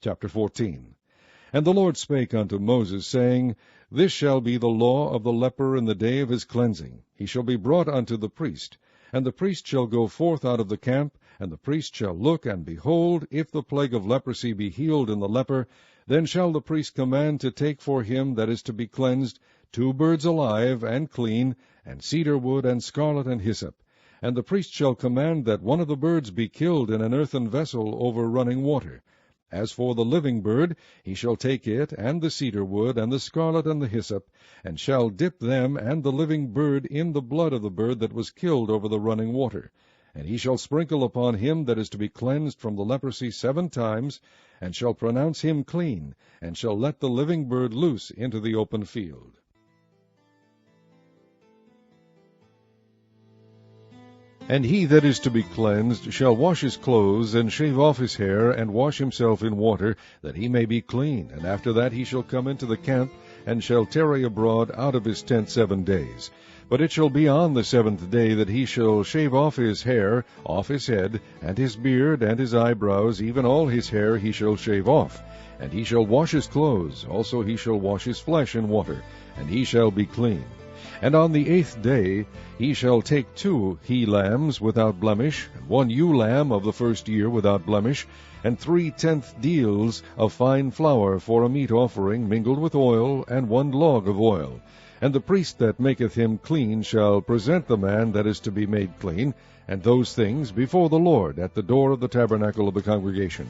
Chapter 14. And the Lord spake unto Moses, saying, This shall be the law of the leper in the day of his cleansing. He shall be brought unto the priest, and the priest shall go forth out of the camp, and the priest shall look, and behold, if the plague of leprosy be healed in the leper, then shall the priest command to take for him that is to be cleansed 2 birds alive and clean, and cedar wood, and scarlet, and hyssop. And the priest shall command that one of the birds be killed in an earthen vessel over running water. As for the living bird, he shall take it, and the cedar wood, and the scarlet, and the hyssop, and shall dip them and the living bird in the blood of the bird that was killed over the running water. And he shall sprinkle upon him that is to be cleansed from the leprosy 7 times, and shall pronounce him clean, and shall let the living bird loose into the open field. And he that is to be cleansed shall wash his clothes, and shave off his hair, and wash himself in water, that he may be clean. And after that he shall come into the camp, and shall tarry abroad out of his tent 7 days. But it shall be on the 7th day that he shall shave off his hair, off his head, and his beard, and his eyebrows, even all his hair he shall shave off. And he shall wash his clothes, also he shall wash his flesh in water, and he shall be clean. And on the 8th day he shall take 2 he-lambs without blemish, and 1 ewe-lamb of the first year without blemish, and 3 tenth deals of fine flour for a meat offering mingled with oil, and 1 log of oil. And the priest that maketh him clean shall present the man that is to be made clean, and those things before the Lord at the door of the tabernacle of the congregation.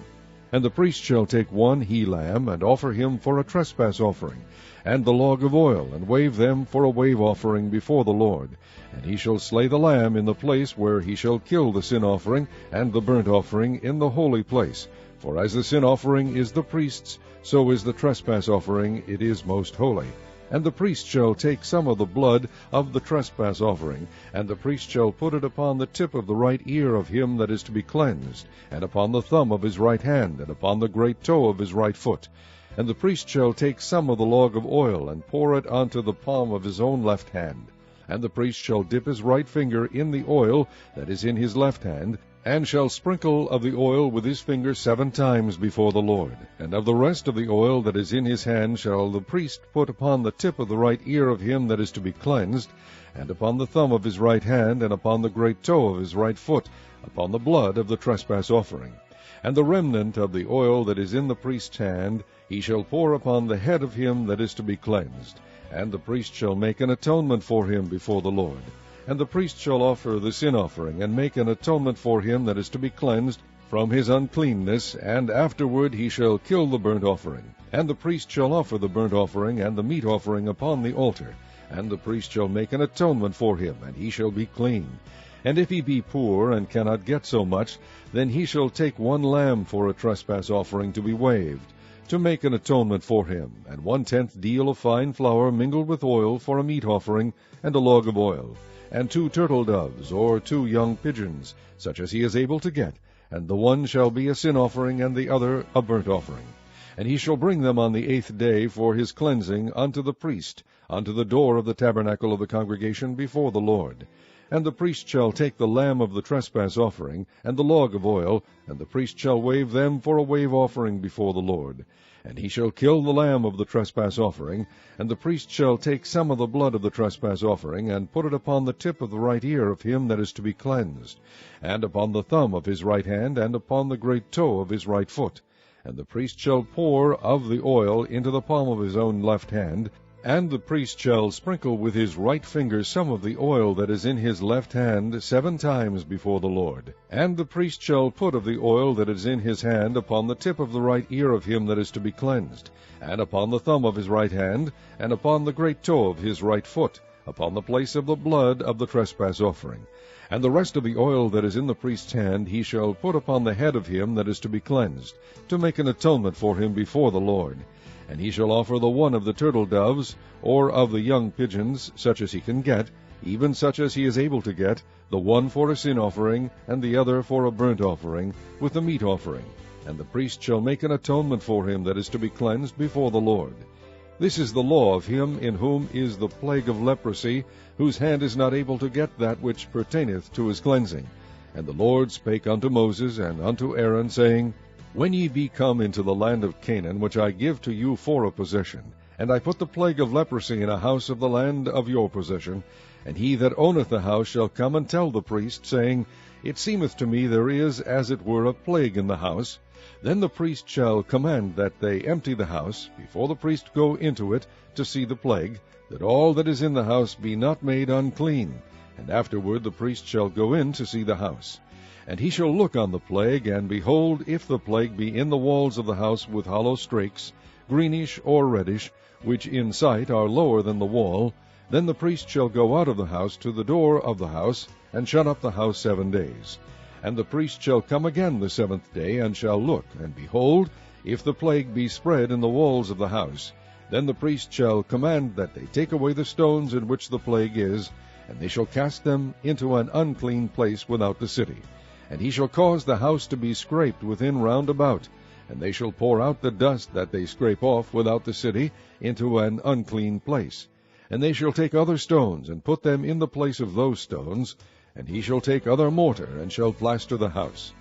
And the priest shall take 1 he-lamb, and offer him for a trespass offering, and the log of oil, and wave them for a wave offering before the Lord. And he shall slay the lamb in the place where he shall kill the sin offering and the burnt offering in the holy place. For as the sin offering is the priest's, so is the trespass offering, it is most holy. And the priest shall take some of the blood of the trespass offering, and the priest shall put it upon the tip of the right ear of him that is to be cleansed, and upon the thumb of his right hand, and upon the great toe of his right foot. And the priest shall take some of the log of oil, and pour it unto the palm of his own left hand. And the priest shall dip his right finger in the oil that is in his left hand, and shall sprinkle of the oil with his finger 7 times before the Lord. And of the rest of the oil that is in his hand shall the priest put upon the tip of the right ear of him that is to be cleansed, and upon the thumb of his right hand, and upon the great toe of his right foot, upon the blood of the trespass offering. And the remnant of the oil that is in the priest's hand he shall pour upon the head of him that is to be cleansed. And the priest shall make an atonement for him before the Lord. And the priest shall offer the sin offering, and make an atonement for him that is to be cleansed from his uncleanness, and afterward he shall kill the burnt offering. And the priest shall offer the burnt offering and the meat offering upon the altar. And the priest shall make an atonement for him, and he shall be clean. And if he be poor, and cannot get so much, then he shall take 1 lamb for a trespass offering to be waved, to make an atonement for him, and 1/10 deal of fine flour mingled with oil for a meat offering, and a log of oil, and 2 turtle doves, or 2 young pigeons, such as he is able to get, and the one shall be a sin offering, and the other a burnt offering. And he shall bring them on the 8th day for his cleansing unto the priest, unto the door of the tabernacle of the congregation before the Lord. And the priest shall take the lamb of the trespass offering, and the log of oil, and the priest shall wave them for a wave offering before the Lord. And he shall kill the lamb of the trespass offering, and the priest shall take some of the blood of the trespass offering, and put it upon the tip of the right ear of him that is to be cleansed, and upon the thumb of his right hand, and upon the great toe of his right foot. And the priest shall pour of the oil into the palm of his own left hand, and the priest shall sprinkle with his right finger some of the oil that is in his left hand 7 times before the Lord. And the priest shall put of the oil that is in his hand upon the tip of the right ear of him that is to be cleansed, and upon the thumb of his right hand, and upon the great toe of his right foot, upon the place of the blood of the trespass offering. And the rest of the oil that is in the priest's hand he shall put upon the head of him that is to be cleansed, to make an atonement for him before the Lord. And he shall offer the one of the turtle doves, or of the young pigeons, such as he can get, even such as he is able to get, the one for a sin offering, and the other for a burnt offering, with the meat offering. And the priest shall make an atonement for him that is to be cleansed before the Lord. This is the law of him in whom is the plague of leprosy, whose hand is not able to get that which pertaineth to his cleansing. And the Lord spake unto Moses and unto Aaron, saying, When ye be come into the land of Canaan, which I give to you for a possession, and I put the plague of leprosy in a house of the land of your possession, and he that owneth the house shall come and tell the priest, saying, It seemeth to me there is as it were a plague in the house, then the priest shall command that they empty the house, before the priest go into it to see the plague, that all that is in the house be not made unclean. And afterward the priest shall go in to see the house. And he shall look on the plague, and behold, if the plague be in the walls of the house with hollow strakes, greenish or reddish, which in sight are lower than the wall, then the priest shall go out of the house to the door of the house, and shut up the house 7 days. And the priest shall come again the 7th day, and shall look, and behold, if the plague be spread in the walls of the house, then the priest shall command that they take away the stones in which the plague is, and they shall cast them into an unclean place without the city. And he shall cause the house to be scraped within round about, and they shall pour out the dust that they scrape off without the city into an unclean place. And they shall take other stones, and put them in the place of those stones, and he shall take other mortar, and shall plaster the house.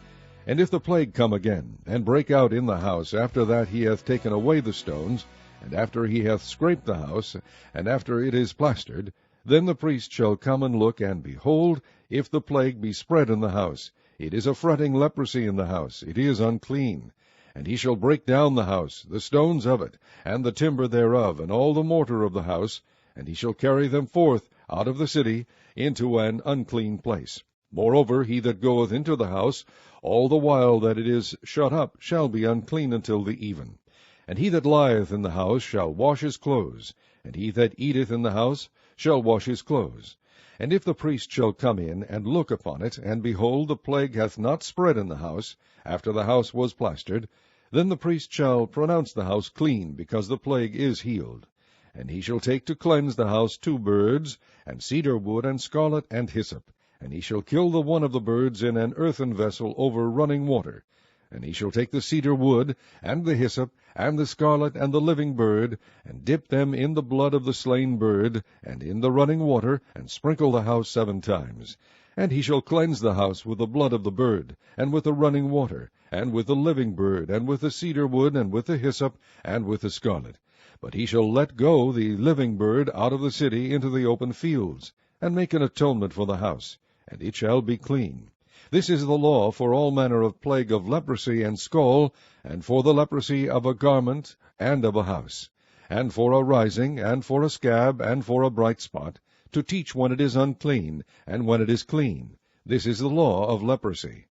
And if the plague come again, and break out in the house, after that he hath taken away the stones, and after he hath scraped the house, and after it is plastered, then the priest shall come and look, and behold, if the plague be spread in the house, it is a fretting leprosy in the house, it is unclean. And he shall break down the house, the stones of it, and the timber thereof, and all the mortar of the house, and he shall carry them forth out of the city into an unclean place. Moreover, he that goeth into the house, all the while that it is shut up, shall be unclean until the even. And he that lieth in the house shall wash his clothes, and he that eateth in the house shall wash his clothes. And if the priest shall come in, and look upon it, and behold, the plague hath not spread in the house, after the house was plastered, then the priest shall pronounce the house clean, because the plague is healed. And he shall take to cleanse the house 2 birds, and cedar wood, and scarlet, and hyssop. And he shall kill the one of the birds in an earthen vessel over running water. And he shall take the cedar wood, and the hyssop, and the scarlet, and the living bird, and dip them in the blood of the slain bird, and in the running water, and sprinkle the house 7 times. And he shall cleanse the house with the blood of the bird, and with the running water, and with the living bird, and with the cedar wood, and with the hyssop, and with the scarlet. But he shall let go the living bird out of the city into the open fields, and make an atonement for the house, and it shall be clean. This is the law for all manner of plague of leprosy and scall, and for the leprosy of a garment and of a house, and for a rising, and for a scab, and for a bright spot, to teach when it is unclean, and when it is clean. This is the law of leprosy.